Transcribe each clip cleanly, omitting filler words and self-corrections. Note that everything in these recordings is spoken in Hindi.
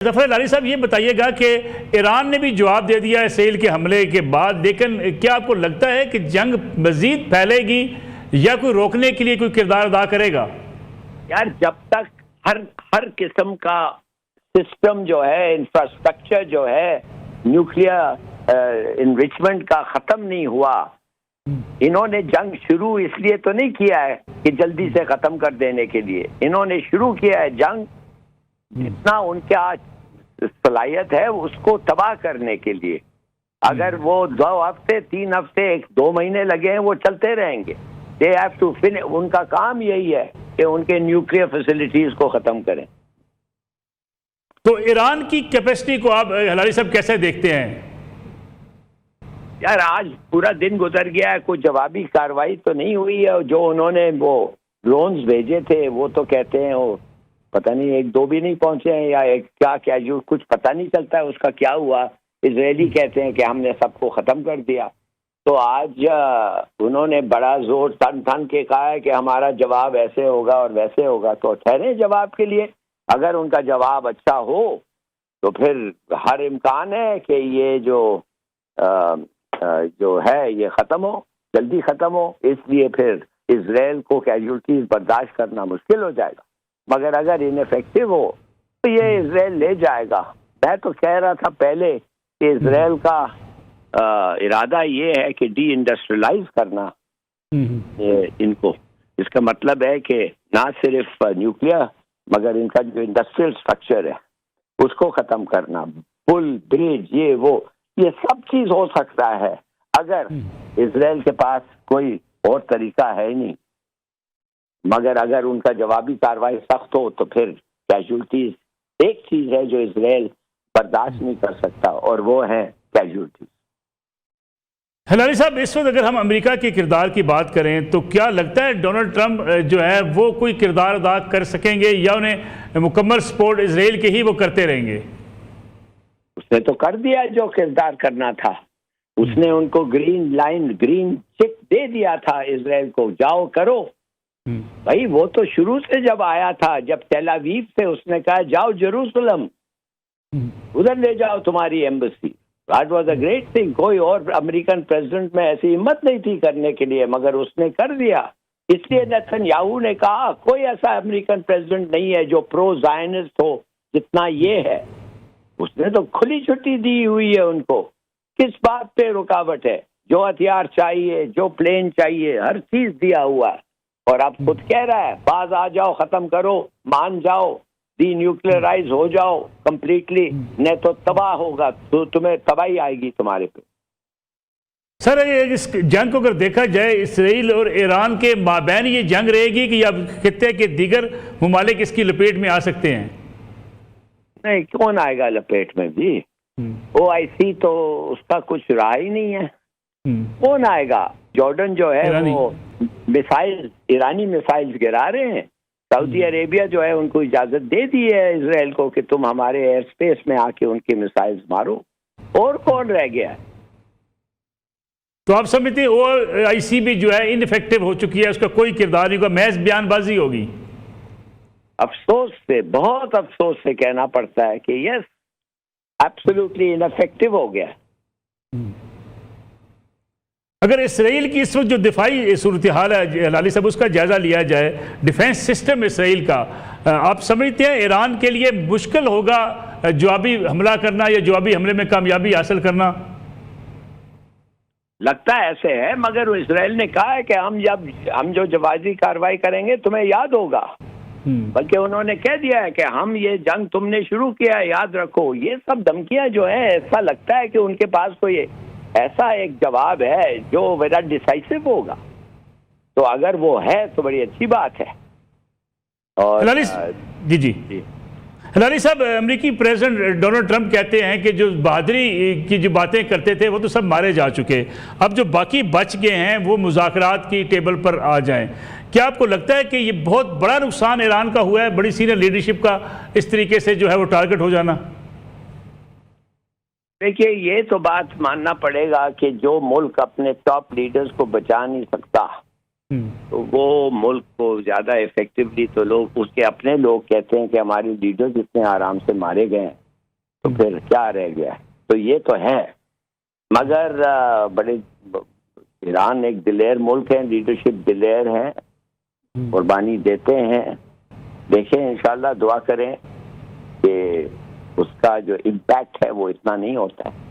जफर लारी साहब, ये बताइएगा कि ईरान ने भी जवाब दे दिया इसराइल के हमले के बाद, लेकिन क्या आपको लगता है कि जंग मजीद फैलेगी या कोई रोकने के लिए कोई किरदार अदा करेगा? यार, जब तक हर किस्म का सिस्टम जो है, इंफ्रास्ट्रक्चर जो है न्यूक्लियर इनरिचमेंट का खत्म नहीं हुआ, इन्होंने जंग शुरू इसलिए तो नहीं किया है कि जल्दी से खत्म कर देने के लिए। इन्होंने शुरू किया है जंग जितना उनके आज सलाहियत है उसको तबाह करने के लिए। अगर वो 2 हफ्ते 3 हफ्ते 1-2 महीने लगे हैं, वो चलते रहेंगे। They have to finish. उनका काम यही है कि उनके न्यूक्लियर फैसिलिटीज को खत्म करें। तो ईरान की कैपेसिटी को आप हलारी साहब कैसे देखते हैं? यार, आज पूरा दिन गुजर गया है, कोई जवाबी कार्रवाई तो नहीं हुई है। जो उन्होंने वो ड्रोन्स भेजे थे वो तो कहते हैं वो पता नहीं 1-2 भी नहीं पहुंचे हैं, या क्या जो कुछ पता नहीं चलता है उसका क्या हुआ। इजरायली कहते हैं कि हमने सबको खत्म कर दिया। तो आज उन्होंने बड़ा जोर तन के कहा है कि हमारा जवाब ऐसे होगा और वैसे होगा। तो ठहरे जवाब के लिए। अगर उनका जवाब अच्छा हो तो फिर हर इम्कान है कि ये जो है ये खत्म हो, जल्दी खत्म हो। इसलिए फिर इजराइल को कैजुअल्टीज बर्दाश्त करना मुश्किल हो जाएगा। मगर अगर इनफेक्टिव हो तो ये इजराइल ले जाएगा। मैं तो कह रहा था पहले कि इजराइल का इरादा ये है कि डी इंडस्ट्रियलाइज करना इनको। इसका मतलब है कि ना सिर्फ न्यूक्लियर मगर इनका जो इंडस्ट्रियल स्ट्रक्चर है उसको खत्म करना। पुल, ब्रिज, ये सब चीज हो सकता है अगर इजराइल के पास कोई और तरीका है ही नहीं। मगर अगर उनका जवाबी कार्रवाई सख्त हो तो फिर कैजुअल्टीज एक चीज है जो इजराइल बर्दाश्त नहीं कर सकता और वो है कैजुअल्टीज। हलारी साहब, इस वक्त अगर हम अमेरिका के किरदार की बात करें तो क्या लगता है डोनाल्ड ट्रंप जो है वो कोई किरदार अदा कर सकेंगे या उन्हें मुकम्मल सपोर्ट इजराइल के ही वो करते रहेंगे? उसने तो कर दिया जो किरदार करना था। उसने उनको ग्रीन चिक दे दिया था इजराइल को, जाओ करो भाई। वो तो शुरू से जब आया था, जब तेल अवीव से उसने कहा जाओ जेरूसलम, उधर ले जाओ तुम्हारी embassy. That was a great thing. कोई और अमेरिकन प्रेसिडेंट में ऐसी हिम्मत नहीं थी करने के लिए, मगर उसने कर दिया। इसलिए नेतन्याहू ने कहा कोई ऐसा अमेरिकन प्रेसिडेंट नहीं है जो प्रो ज़ायनिस्ट हो जितना ये है। उसने तो खुली छुट्टी दी हुई है उनको। किस बात पे रुकावट है? जो हथियार चाहिए, जो प्लेन चाहिए, हर चीज दिया हुआ है। और अब खुद कह रहा है बाज आ जाओ, खत्म करो, मान जाओ, डी न्यूक्लियराइज हो जाओ कंप्लीटली, नहीं तो तबाह होगा, तो तुम्हें तबाही आएगी तुम्हारे पे। सर, इस जंग को अगर देखा जाए इसराइल और ईरान के माबैन ये जंग रहेगी कि या खित्ते के दीगर मुमालिक इसकी लपेट में आ सकते हैं? नहीं, कौन आएगा लपेट में जी? OIC तो उसका कुछ रहा ही नहीं है। कौन आएगा? जॉर्डन जो है वो ईरानी मिसाइल्स गिरा रहे हैं। सऊदी अरेबिया जो है उनको इजाजत दे दी है इजराइल को कि तुम हमारे एयर स्पेस में आके उनके मिसाइल्स मारो। और कौन रह गया है? तो आप समझते हैं OIC भी जो है इनफेक्टिव हो चुकी है, उसका कोई किरदार नहीं होगा, महज बयानबाजी होगी? अफसोस से, बहुत अफसोस से कहना पड़ता है कि यस, एब्सोल्युटली इनफेक्टिव हो गया। अगर इसराइल की इस वक्त जो दिफाई सूरत हाल है लाली साहब, उसका जायजा लिया जाए, डिफेंस सिस्टम इसराइल का, आप समझते हैं ईरान के लिए मुश्किल होगा जवाबी हमला करना या जवाबी हमले में कामयाबी हासिल करना? लगता है ऐसे है, मगर इसराइल ने कहा है कि हम जो जवाबी कार्रवाई करेंगे तुम्हें याद होगा। बल्कि उन्होंने कह दिया है कि हम ये जंग तुमने शुरू किया है, याद रखो। ये सब धमकियां जो है, ऐसा लगता है कि उनके पास कोई ऐसा एक जवाब है जो बड़ा डिसाइसिव होगा। तो अगर वो है तो बड़ी अच्छी बात है। और जी हलारी साहब, अमेरिकी प्रेसिडेंट डोनाल्ड ट्रंप कहते हैं कि जो बहादुरी की जो बातें करते थे वो तो सब मारे जा चुके, अब जो बाकी बच गए हैं वो मुज़ाकरात की टेबल पर आ जाएं। क्या आपको लगता है कि ये बहुत बड़ा नुकसान ईरान का हुआ है, बड़ी सीनियर लीडरशिप का इस तरीके से जो है वो टारगेट हो जाना? देखिए, ये तो बात मानना पड़ेगा कि जो मुल्क अपने टॉप लीडर्स को बचा नहीं सकता तो वो मुल्क को ज्यादा इफेक्टिवली तो लोग, उसके अपने लोग कहते हैं कि हमारे लीडर्स इतने आराम से मारे गए हैं तो फिर क्या रह गया? तो ये तो है, मगर बड़े ईरान एक दिलेर मुल्क है, लीडरशिप दिलेर है, कुर्बानी देते हैं। देखें, इंशाल्लाह दुआ करें कि उसका जो इम्पैक्ट है वो इतना नहीं होता है।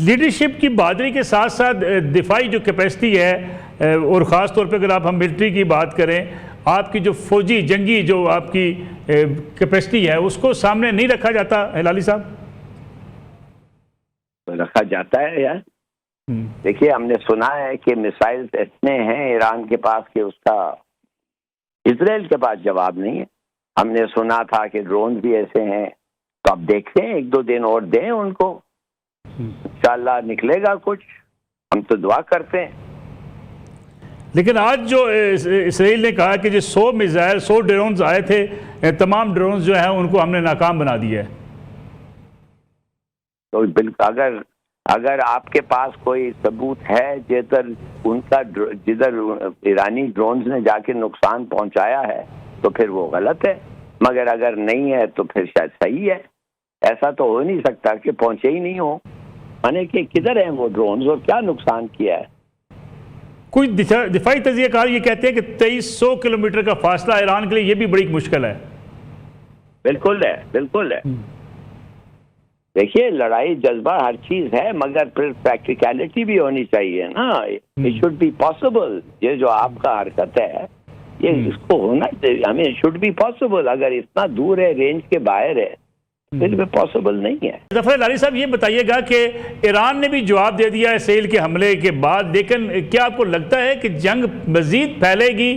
लीडरशिप की बहादुरी के साथ साथ दिफाई जो कैपेसिटी है, और ख़ास तौर पे अगर आप हम मिलिट्री की बात करें, आपकी जो फौजी जंगी जो आपकी कैपेसिटी है उसको सामने नहीं रखा जाता हिलाली साहब? रखा जाता है यार। देखिए, हमने सुना है कि मिसाइल इतने हैं ईरान के पास कि उसका इजराइल के पास जवाब नहीं है। हमने सुना था कि ड्रोन भी ऐसे हैं। तो अब देखते हैं, 1-2 दिन और दें उनको, इंशाल्लाह निकलेगा कुछ। हम तो दुआ करते हैं। लेकिन आज जो इसराइल ने कहा कि जो 100 मिसाइल 100 ड्रोन्स आए थे, तमाम ड्रोन्स जो हैं उनको हमने नाकाम बना दिया है। तो बिल्कुल, अगर आपके पास कोई सबूत है जिधर ईरानी ड्रोन्स ने जाके नुकसान पहुंचाया है तो फिर वो गलत है, मगर अगर नहीं है तो फिर शायद सही है। ऐसा तो हो नहीं सकता कि पहुंचे ही नहीं हो, माने कि किधर हैं वो ड्रोन्स और क्या नुकसान किया है। कुछ दिफाई तजियाकार ये कहते हैं कि 2300 किलोमीटर का फासला ईरान के लिए ये भी बड़ी मुश्किल है। बिल्कुल है, बिल्कुल है। देखिए, लड़ाई जज्बा हर चीज है, मगर फिर प्रैक्टिकलिटी भी होनी चाहिए ना। It should be possible. ये जो आपका हरकत है ये इसको होना चाहिए, हमें शुड बी पॉसिबल। अगर इतना दूर है, रेंज के बाहर है, फिर भी पॉसिबल नहीं है। जफर हिलाली साहब, ये बताइएगा कि ईरान ने भी जवाब दे दिया इसराइल के हमले के बाद, लेकिन क्या आपको लगता है कि जंग मजीद फैलेगी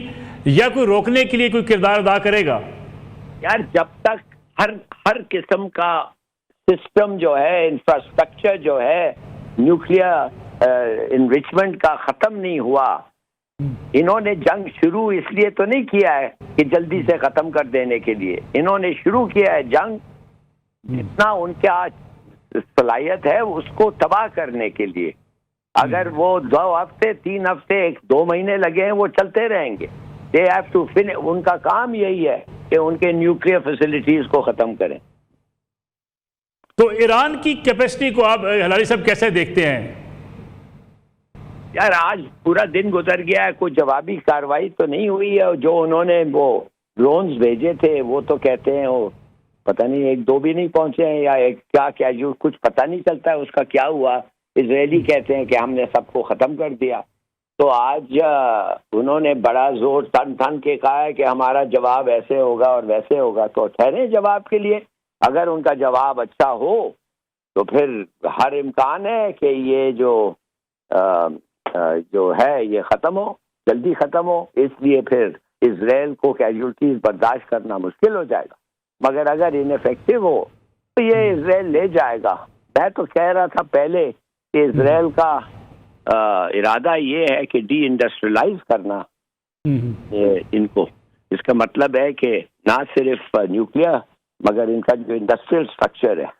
या कोई रोकने के लिए कोई किरदार अदा करेगा? यार, जब तक हर किस्म का सिस्टम जो है, इंफ्रास्ट्रक्चर जो है, न्यूक्लियर इनरिचमेंट का खत्म नहीं हुआ, इन्होंने जंग शुरू इसलिए तो नहीं किया है कि जल्दी से खत्म कर देने के लिए। इन्होंने शुरू किया है जंग जितना उनके आज सलाहियत है उसको तबाह करने के लिए। अगर वो 2 हफ्ते 3 हफ्ते 1-2 महीने लगे हैं, वो चलते रहेंगे। They have to finish. उनका काम यही है कि उनके न्यूक्लियर फैसिलिटीज को खत्म करें। तो ईरान की कैपेसिटी को आप हिलाली साहब कैसे देखते हैं? यार, आज पूरा दिन गुजर गया है, कोई जवाबी कार्रवाई तो नहीं हुई है। जो उन्होंने वो ड्रोन्स भेजे थे वो तो कहते हैं वो पता नहीं 1-2 भी नहीं पहुंचे हैं, या क्या जो कुछ पता नहीं चलता है उसका क्या हुआ। इजरायली कहते हैं कि हमने सबको खत्म कर दिया। तो आज उन्होंने बड़ा जोर तन के कहा है कि हमारा जवाब ऐसे होगा और वैसे होगा। तो ठहरे जवाब के लिए। अगर उनका जवाब अच्छा हो तो फिर हर इम्कान है कि ये जो है ये ख़त्म हो, जल्दी ख़त्म हो। इसलिए फिर इजराइल को कैजुअल्टीज बर्दाश्त करना मुश्किल हो जाएगा। मगर अगर इनफेक्टिव हो तो ये इजराइल ले जाएगा। मैं तो कह रहा था पहले कि इजराइल का इरादा ये है कि डी इंडस्ट्रियलाइज करना इनको। इसका मतलब है कि ना सिर्फ न्यूक्लियर मगर इनका जो इंडस्ट्रियल स्ट्रक्चर है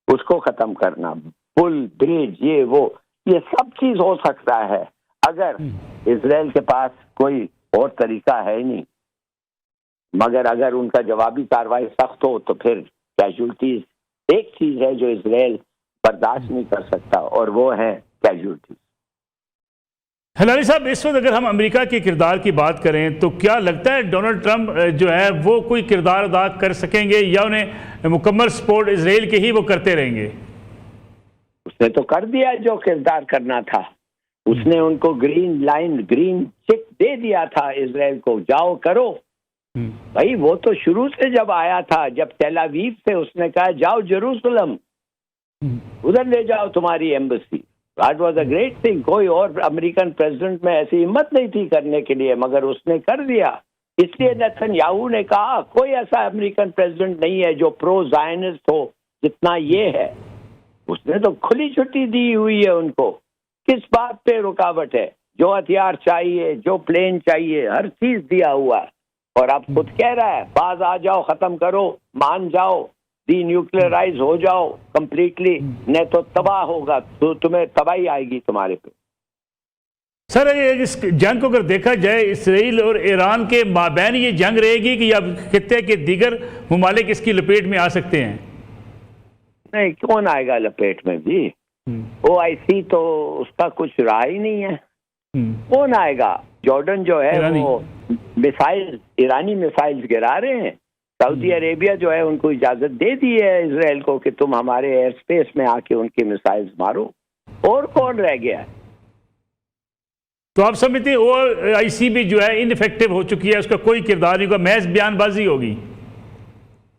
उसको ख़त्म करना। पुल, ब्रिज, ये सब चीज़ हो सकता है अगर इजराइल के पास कोई और तरीका है ही नहीं। मगर अगर उनका जवाबी कार्रवाई सख्त हो तो फिर कैजुअल्टीज एक चीज़ है जो इजराइल बर्दाश्त नहीं कर सकता और वो है कैजुअल्टीज। हिलाली साहब, इस वक्त अगर हम अमेरिका के किरदार की बात करें तो क्या लगता है डोनाल्ड ट्रंप जो है वो कोई किरदार अदा कर सकेंगे या उन्हें मुकम्मल सपोर्ट इजराइल के ही वो करते रहेंगे? उसने तो कर दिया जो किरदार करना था। उसने उनको ग्रीन चिक दे दिया था इजराइल को, जाओ करो। भाई वो तो शुरू से जब आया था, जब तेल अवीव से उसने कहा जाओ जेरूसलम, उधर ले जाओ तुम्हारी embassy. That was a great thing। कोई और अमेरिकन प्रेसिडेंट में ऐसी हिम्मत नहीं थी करने के लिए, मगर उसने कर दिया। इसलिए नेतन्याहू ने कहा कोई ऐसा अमेरिकन प्रेसिडेंट नहीं है जो प्रो ज़ायनिस्ट हो जितना ये है। उसने तो खुली छुट्टी दी हुई है उनको। किस बात पे रुकावट है? जो हथियार चाहिए, जो प्लेन चाहिए, हर चीज दिया हुआ है। और अब खुद कह रहा है बाज आ जाओ, खत्म करो, मान जाओ, डी न्यूक्लियराइज हो जाओ कंप्लीटली, नहीं तो तबाह होगा, तो तुम्हें तबाही आएगी तुम्हारे पे। सर, इस जंग को अगर देखा जाए इसराइल और ईरान के माबैन ये जंग रहेगी कि अब खित्ते के दीगर ममालिक इसकी लपेट में आ सकते हैं? नहीं, कौन आएगा लपेट में जी? OIC तो उसका कुछ रहा ही नहीं है। कौन आएगा? जॉर्डन जो है वो मिसाइल, ईरानी मिसाइल्स गिरा रहे हैं। सऊदी अरेबिया जो है उनको इजाजत दे दी है इजराइल को कि तुम हमारे एयर स्पेस में आके उनके मिसाइल्स मारो। और कौन रह गया है? तो आप समझते हैं OIC भी जो है इनफेक्टिव हो चुकी है, उसका कोई किरदार नहीं होगा, महज बयानबाजी होगी?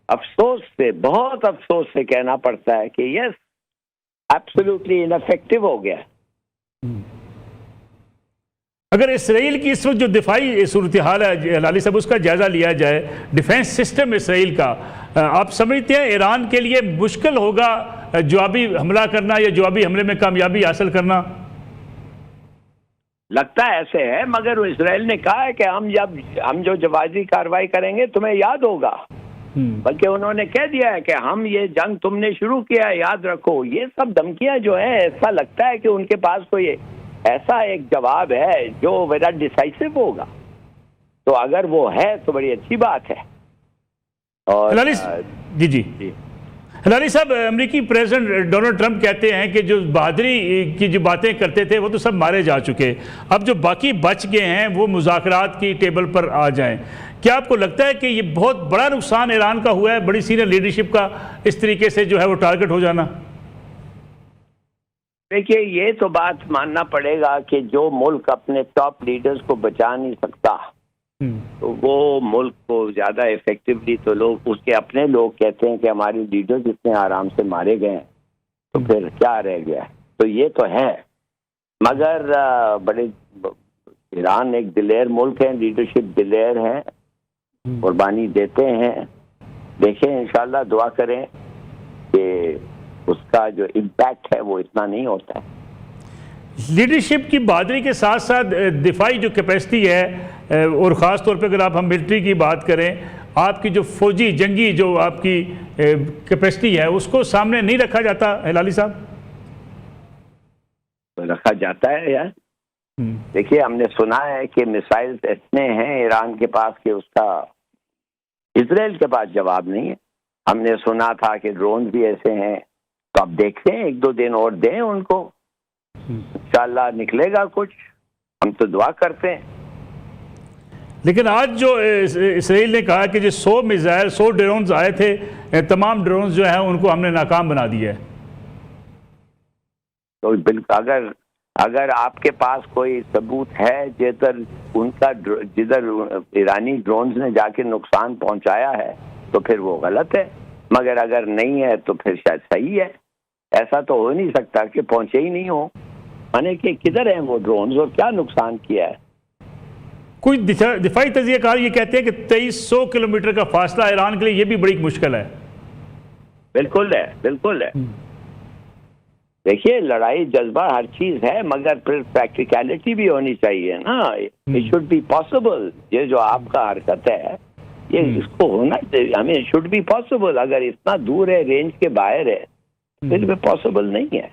अफसोस से, बहुत अफसोस से कहना पड़ता है कि यस, एब्सोल्युटली इनफेक्टिव हो गया। अगर इसराइल की इस वक्त जो दिफाई सूरत हाल है लाली साहब, उसका जायजा लिया जाए, डिफेंस सिस्टम इसराइल का, आप समझते हैं ईरान के लिए मुश्किल होगा जवाबी हमला करना या जवाबी हमले में कामयाबी हासिल करना? लगता है ऐसे है, मगर इसराइल ने कहा है कि हम जो जवाबी कार्रवाई करेंगे तुम्हें याद होगा। बल्कि उन्होंने कह दिया है कि हम ये जंग तुमने शुरू किया है, याद रखो। ये सब धमकियां जो है, ऐसा लगता है कि उनके पास कोई ऐसा एक जवाब है जो बड़ा डिसाइसिव होगा। तो अगर वो है तो बड़ी अच्छी बात है। और जी हिलारी साहब, अमेरिकी प्रेसिडेंट डोनाल्ड ट्रंप कहते हैं कि जो बहादुरी की जो बातें करते थे वो तो सब मारे जा चुके, अब जो बाकी बच गए हैं वो मुज़ाकरात की टेबल पर आ जाएं। क्या आपको लगता है कि ये बहुत बड़ा नुकसान ईरान का हुआ है, बड़ी सीनियर लीडरशिप का इस तरीके से जो है वो टारगेट हो जाना? देखिए, ये तो बात मानना पड़ेगा कि जो मुल्क अपने टॉप लीडर्स को बचा नहीं सकता तो वो मुल्क को ज्यादा इफेक्टिवली, तो लोग उसके अपने लोग कहते हैं कि हमारे लीडर्स इतने आराम से मारे गए हैं तो फिर क्या रह गया। तो ये तो है, मगर बड़े ईरान एक दिलेर मुल्क है, लीडरशिप दिलेर है, कुर्बानी देते हैं। देखें, इंशाल्लाह दुआ करें कि उसका जो इम्पैक्ट है वो इतना नहीं होता है। लीडरशिप की बहादुरी के साथ साथ दिफाई जो कैपेसिटी है, और ख़ास तौर पे अगर आप हम मिलिट्री की बात करें, आपकी जो फौजी जंगी जो आपकी कैपेसिटी है उसको सामने नहीं रखा जाता हिलाली साहब? तो रखा जाता है यार। देखिए, हमने सुना है कि मिसाइल्स इतने हैं ईरान के पास कि उसका इजराइल के पास जवाब नहीं है। हमने सुना था कि ड्रोन भी ऐसे हैं। तो अब देखते हैं, 1-2 दिन और दें उनको, इंशाल्लाह निकलेगा कुछ। हम तो दुआ करते हैं। लेकिन आज जो इसराइल ने कहा कि जो 100 मिसाइल 100 ड्रोन्स आए थे, तमाम ड्रोन्स जो है उनको हमने नाकाम बना दिया है। तो बिल्कुल, अगर आपके पास कोई सबूत है जिधर ईरानी ड्रोन्स ने जाके नुकसान पहुंचाया है तो फिर वो गलत है, मगर अगर नहीं है तो फिर शायद सही है। ऐसा तो हो नहीं सकता कि पहुंचे ही नहीं हो, माने कि किधर हैं वो ड्रोन्स और क्या नुकसान किया है। कुछ दिफाई तजियाकार ये कहते हैं कि 2300 किलोमीटर का फासला ईरान के लिए ये भी बड़ी मुश्किल है। बिल्कुल है, बिल्कुल है। देखिए, लड़ाई जज्बा हर चीज है, मगर फिर प्रैक्टिकलिटी भी होनी चाहिए ना। It should be possible. ये जो आपका हरकत है ये इसको होना चाहिए, हमें शुड बी पॉसिबल। अगर इतना दूर है, रेंज के बाहर है, फिर भी पॉसिबल नहीं है।